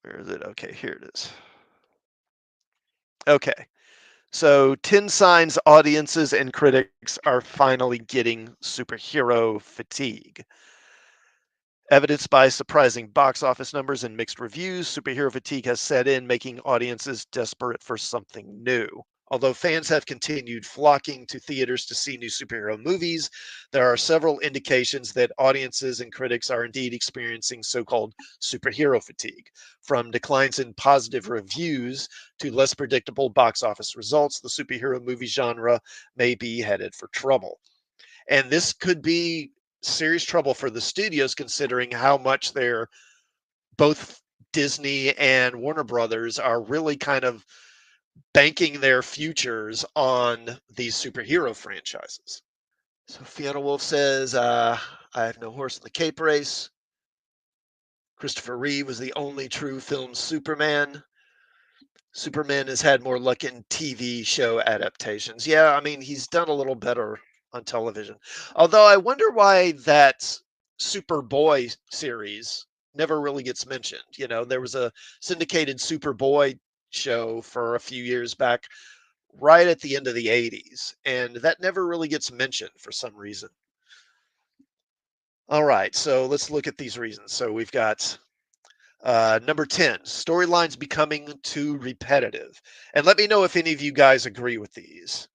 Where is it? Okay, here it is. Okay. So 10 signs audiences and critics are finally getting superhero fatigue. Evidenced by surprising box office numbers and mixed reviews, superhero fatigue has set in, making audiences desperate for something new. Although fans have continued flocking to theaters to see new superhero movies, there are several indications that audiences and critics are indeed experiencing so called superhero fatigue. From declines in positive reviews to less predictable box office results, the superhero movie genre may be headed for trouble. And this could be serious trouble for the studios considering how much they're both Disney and Warner Brothers are really kind of banking their futures on these superhero franchises. So Fiona Wolf says, I have no horse in the cape race. Christopher Reeve was the only true film Superman. Superman has had more luck in TV show adaptations. Yeah, I mean, he's done a little better on television. Although I wonder why that Superboy series never really gets mentioned. You know, there was a syndicated Superboy show for a few years back, right at the end of the 80s, and that never really gets mentioned for some reason. All right, so let's look at these reasons. So we've got number 10, storylines becoming too repetitive. And let me know if any of you guys agree with these.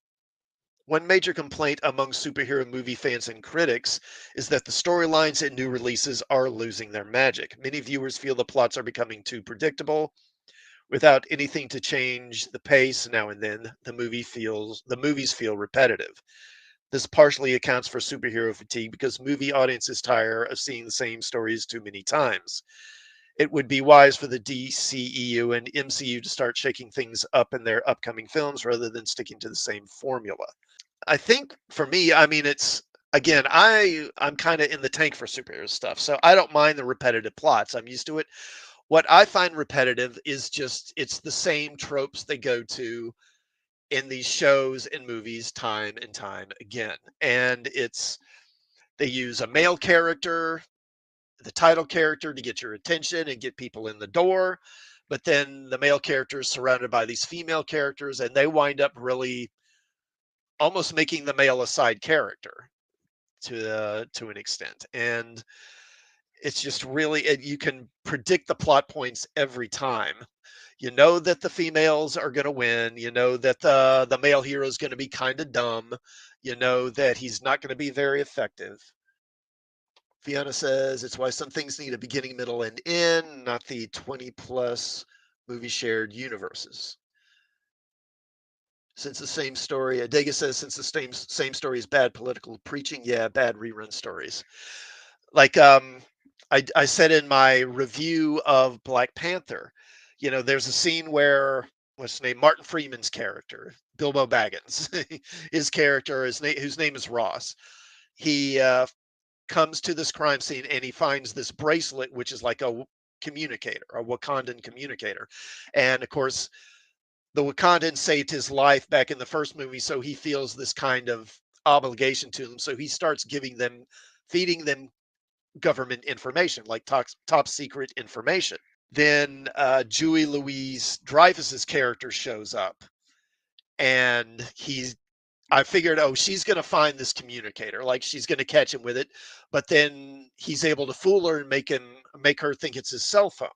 One major complaint among superhero movie fans and critics is that the storylines in new releases are losing their magic. Many viewers feel the plots are becoming too predictable. Without anything to change the pace now and then, the movies feel repetitive. This partially accounts for superhero fatigue because movie audiences tire of seeing the same stories too many times. It would be wise for the DCEU and MCU to start shaking things up in their upcoming films rather than sticking to the same formula. I think for me, I mean, it's again, I'm kind of in the tank for superhero stuff, so I don't mind the repetitive plots. I'm used to it. What I find repetitive is just it's the same tropes they go to in these shows and movies time and time again. And it's they use a male character, the title character to get your attention and get people in the door, but then the male character is surrounded by these female characters and they wind up really almost making the male a side character to an extent. And it's just really you can predict the plot points every time. You know that the females are going to win. You know that the male hero is going to be kind of dumb. You know that he's not going to be very effective. Fiona says it's why some things need a beginning, middle, and end, not the 20 plus movie shared universes. Since the same story, Adega says since the same story is bad political preaching, yeah, bad rerun stories. Like I said in my review of Black Panther, you know, there's a scene where what's his name, Martin Freeman's character, Bilbo Baggins, his character, whose name is Ross. He comes to this crime scene and he finds this bracelet, which is like communicator, a Wakandan communicator, and of course the Wakandan saved his life back in the first movie, so he feels this kind of obligation to them. So he starts feeding them government information, like top secret information. Then Julie Louise Dreyfus's character shows up, and I figured, oh, she's going to find this communicator, like she's going to catch him with it. But then he's able to fool her and make her think it's his cell phone.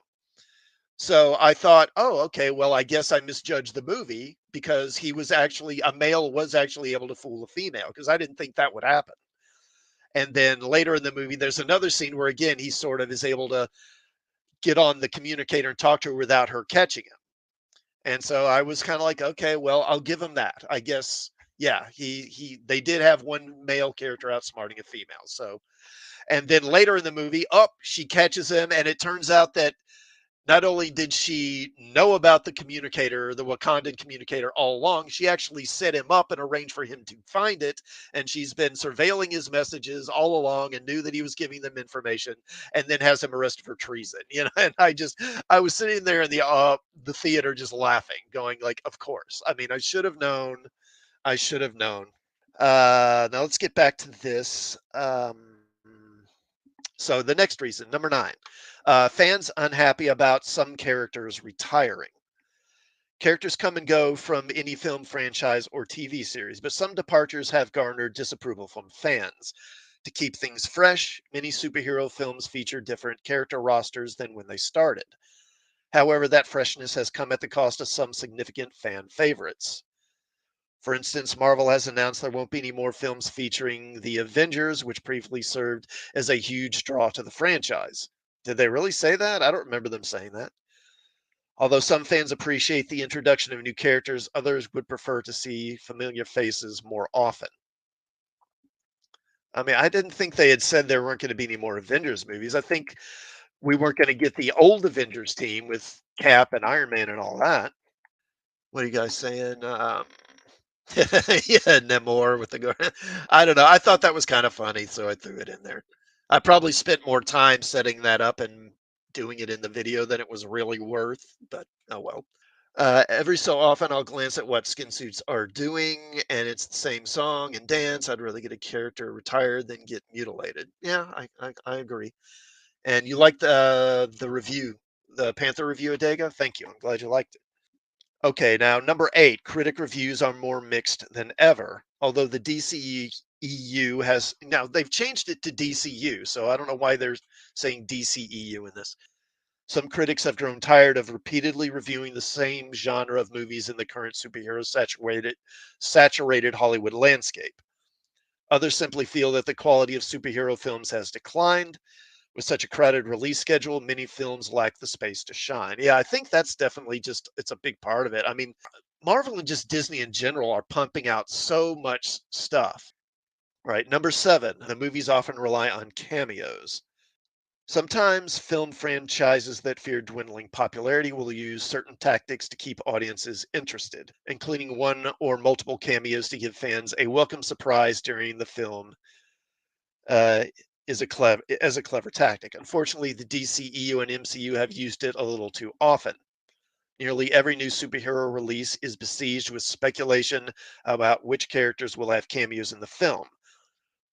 So I thought, oh, okay, well, I guess I misjudged the movie because a male was actually able to fool a female because I didn't think that would happen. And then later in the movie, there's another scene where again he sort of is able to get on the communicator and talk to her without her catching him. And so I was kind of like, okay, well, I'll give him that. I guess, yeah, they did have one male character outsmarting a female. So, and then later in the movie, she catches him, and it turns out that not only did she know about the communicator, the Wakandan communicator all along, she actually set him up and arranged for him to find it. And she's been surveilling his messages all along and knew that he was giving them information and then has him arrested for treason. You know, and I was sitting there in the theater just laughing, going like, of course. I mean, I should have known. I should have known. Now let's get back to this. So the next reason, number 9, fans unhappy about some characters retiring. Characters come and go from any film franchise or TV series, but some departures have garnered disapproval from fans. To keep things fresh, many superhero films feature different character rosters than when they started. However, that freshness has come at the cost of some significant fan favorites. For instance, Marvel has announced there won't be any more films featuring the Avengers, which previously served as a huge draw to the franchise. Did they really say that? I don't remember them saying that. Although some fans appreciate the introduction of new characters, others would prefer to see familiar faces more often. I mean, I didn't think they had said there weren't going to be any more Avengers movies. I think we weren't going to get the old Avengers team with Cap and Iron Man and all that. What are you guys saying? Yeah, Namor with the I don't know. I thought that was kind of funny, so I threw it in there. I probably spent more time setting that up and doing it in the video than it was really worth, but oh well. Every so often, I'll glance at what skin suits are doing, and it's the same song and dance. I'd rather get a character retired than get mutilated. Yeah, I agree. And you liked the review, the Panther review, Adega? Thank you. I'm glad you liked it. Okay, now number 8, critic reviews are more mixed than ever. Although the DCEU has now they've changed it to DCU, so I don't know why they're saying DCEU in this. Some critics have grown tired of repeatedly reviewing the same genre of movies in the current superhero saturated Hollywood landscape. Others simply feel that the quality of superhero films has declined. With such a crowded release schedule, many films lack the space to shine. Yeah, I think that's definitely just it's a big part of it. I mean, Marvel and just Disney in general are pumping out so much stuff. Right. Number 7, the movies often rely on cameos. Sometimes film franchises that fear dwindling popularity will use certain tactics to keep audiences interested, including one or multiple cameos to give fans a welcome surprise during the film uh, is a clever tactic. Unfortunately, the DCEU and MCU have used it a little too often. Nearly every new superhero release is besieged with speculation about which characters will have cameos in the film.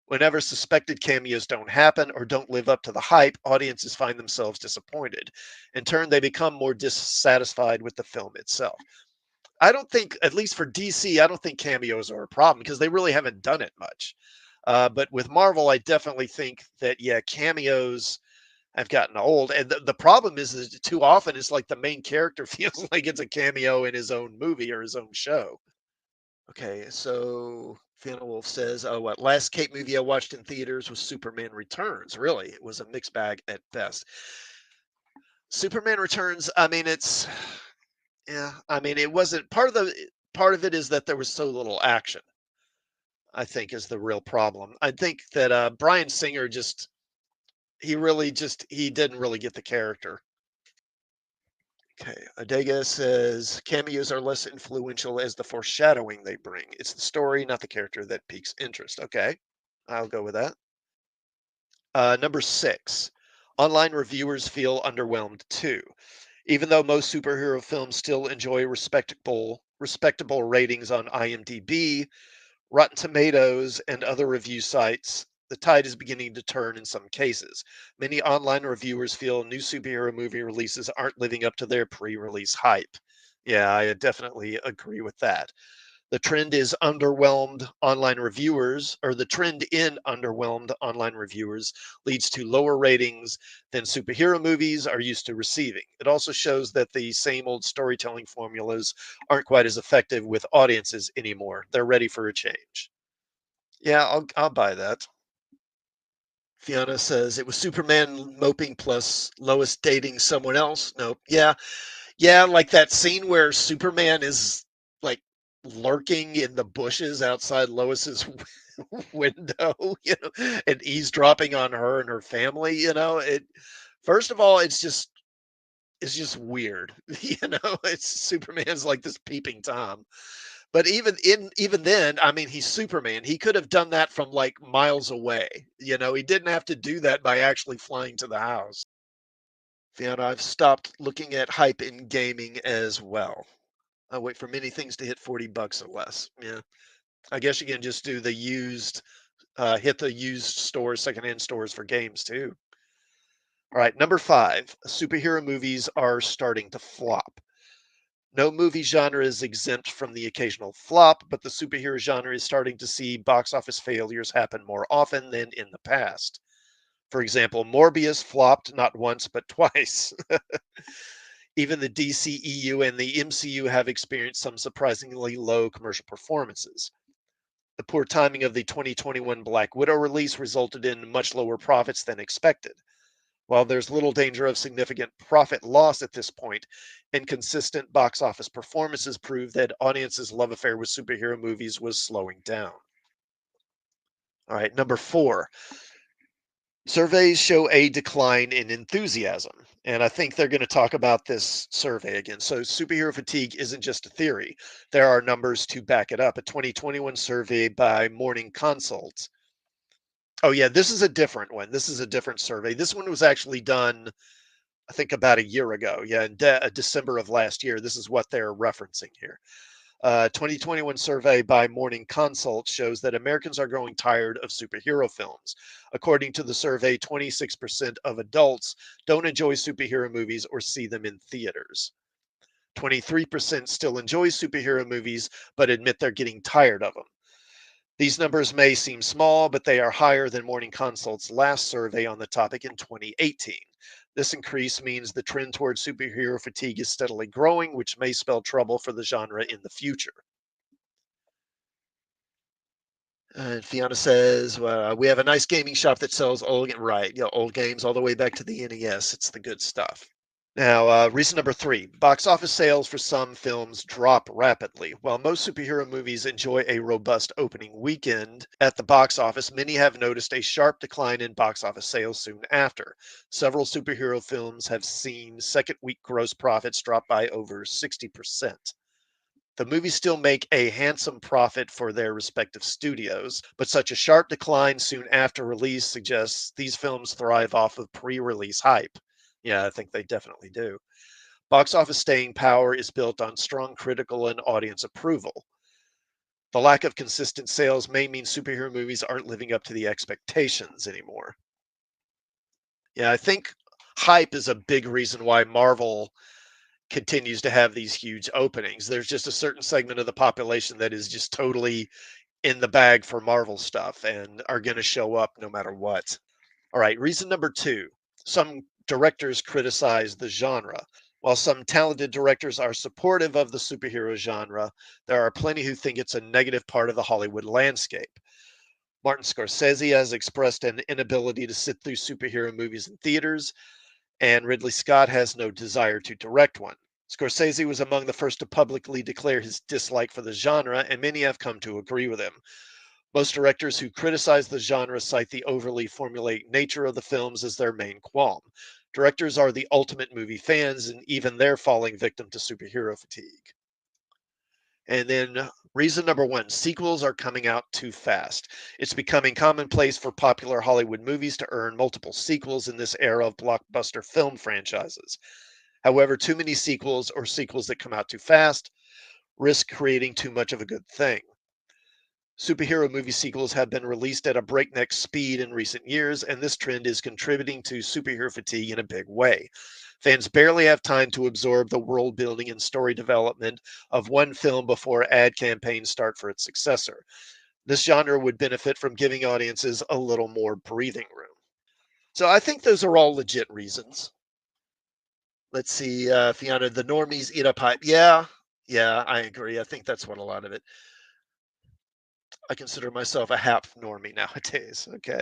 Whenever suspected cameos don't happen or don't live up to the hype, audiences find themselves disappointed. In turn, they become more dissatisfied with the film itself. I don't think, at least for DC, I don't think cameos are a problem because they really haven't done it much. But with Marvel, I definitely think that, yeah, cameos have gotten old. And the problem is too often it's like the main character feels like it's a cameo in his own movie or his own show. Okay, so Fiona Wolf says, "Oh, what last Cape movie I watched in theaters was Superman Returns. Really, it was a mixed bag at best. Superman Returns. I mean, it's yeah. I mean, it wasn't part of it is that there was so little action. I think is the real problem. I think that Brian Singer just he didn't really get the character. Okay, Adega says cameos are less influential as the foreshadowing they bring. It's the story, not the character, that piques interest. Okay, I'll go with that. Number 6, online reviewers feel underwhelmed too. Even though most superhero films still enjoy respectable ratings on IMDb, Rotten Tomatoes, and other review sites, the tide is beginning to turn in some cases. Many online reviewers feel new superhero movie releases aren't living up to their pre release hype. Yeah, I definitely agree with that. The trend in underwhelmed online reviewers leads to lower ratings than superhero movies are used to receiving. It also shows that the same old storytelling formulas aren't quite as effective with audiences anymore. They're ready for a change. Yeah, I'll buy that. Fiona says it was Superman moping plus Lois dating someone else. Nope. Yeah, yeah, like that scene where Superman is like lurking in the bushes outside Lois's window, and eavesdropping on her and her family. It. First of all, it's just weird. It's Superman's like this peeping tom. But even then, I mean, he's Superman. He could have done that from like miles away. He didn't have to do that by actually flying to the house. Fiona, I've stopped looking at hype in gaming as well. I wait for many things to hit $40 or less. Yeah. I guess you can just do hit the used stores, secondhand stores for games too. All right, number 5, superhero movies are starting to flop. No movie genre is exempt from the occasional flop, but the superhero genre is starting to see box office failures happen more often than in the past. For example, Morbius flopped not once, but twice. Even the DCEU and the MCU have experienced some surprisingly low commercial performances. The poor timing of the 2021 Black Widow release resulted in much lower profits than expected. While there's little danger of significant profit loss at this point, inconsistent box office performances prove that audiences' love affair with superhero movies was slowing down. All right, number 4. Surveys show a decline in enthusiasm. And I think they're going to talk about this survey again. So, superhero fatigue isn't just a theory, there are numbers to back it up. A 2021 survey by Morning Consult. Oh, yeah, this is a different one. This is a different survey. This one was actually done, I think, about a year ago. Yeah, in December of last year. This is what they're referencing here. 2021 survey by Morning Consult shows that Americans are growing tired of superhero films. According to the survey, 26% of adults don't enjoy superhero movies or see them in theaters. 23% still enjoy superhero movies, but admit they're getting tired of them. These numbers may seem small, but they are higher than Morning Consult's last survey on the topic in 2018. This increase means the trend towards superhero fatigue is steadily growing, which may spell trouble for the genre in the future. And Fiona says, "We have a nice gaming shop that sells right, old games all the way back to the NES. It's the good stuff." Now, reason number 3, box office sales for some films drop rapidly. While most superhero movies enjoy a robust opening weekend at the box office, many have noticed a sharp decline in box office sales soon after. Several superhero films have seen second week gross profits drop by over 60%. The movies still make a handsome profit for their respective studios, but such a sharp decline soon after release suggests these films thrive off of pre release hype. Yeah, I think they definitely do. Box office staying power is built on strong critical and audience approval. The lack of consistent sales may mean superhero movies aren't living up to the expectations anymore. Yeah, I think hype is a big reason why Marvel continues to have these huge openings. There's just a certain segment of the population that is just totally in the bag for Marvel stuff and are going to show up no matter what. All right, reason number 2. Some directors criticize the genre. While some talented directors are supportive of the superhero genre, there are plenty who think it's a negative part of the Hollywood landscape. Martin Scorsese has expressed an inability to sit through superhero movies in theaters, and Ridley Scott has no desire to direct one. Scorsese was among the first to publicly declare his dislike for the genre, and many have come to agree with him. Most directors who criticize the genre cite the overly formulaic nature of the films as their main qualm. Directors are the ultimate movie fans, and even they're falling victim to superhero fatigue. And then reason number 1, sequels are coming out too fast. It's becoming commonplace for popular Hollywood movies to earn multiple sequels in this era of blockbuster film franchises. However, too many sequels or sequels that come out too fast risk creating too much of a good thing. Superhero movie sequels have been released at a breakneck speed in recent years, and this trend is contributing to superhero fatigue in a big way. Fans barely have time to absorb the world building and story development of one film before ad campaigns start for its successor. This genre would benefit from giving audiences a little more breathing room. So I think those are all legit reasons. Let's see, Fiona, the normies eat up hype. Yeah, yeah, I agree. I think that's what a lot of it. I consider myself a half normie nowadays. Okay.